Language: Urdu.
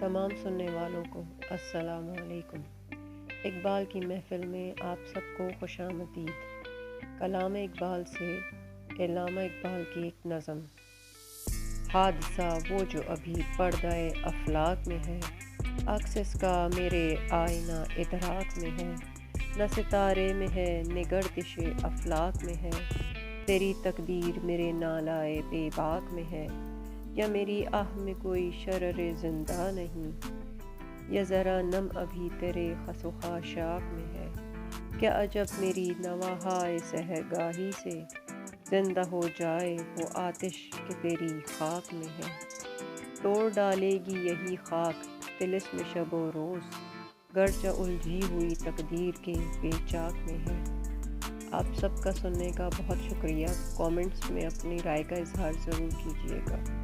تمام سننے والوں کو السلام علیکم۔ اقبال کی محفل میں آپ سب کو خوش آمدید۔ کلام اقبال سے علامہ اقبال کی ایک نظم۔ حادثہ وہ جو ابھی پردہ افلاک میں ہے، عکس اس کا میرے آئینہ ادراک میں ہے۔ نہ ستارے میں ہے نہ گردش افلاک میں ہے، تیری تقدیر میرے نالائے بے باک میں ہے۔ یا میری آہ میں کوئی شرر زندہ نہیں، یا ذرا نم ابھی تیرے خس و خاشاک میں ہے۔ کیا عجب میری نواحائے سحرگاہی سے زندہ ہو جائے وہ آتش کہ تیری خاک میں ہے۔ توڑ ڈالے گی یہی خاک طلسم شب و روز، گرچہ الجھی ہوئی تقدیر کے پیچاک میں ہے۔ آپ سب کا سننے کا بہت شکریہ۔ کامنٹس میں اپنی رائے کا اظہار ضرور کیجیے گا۔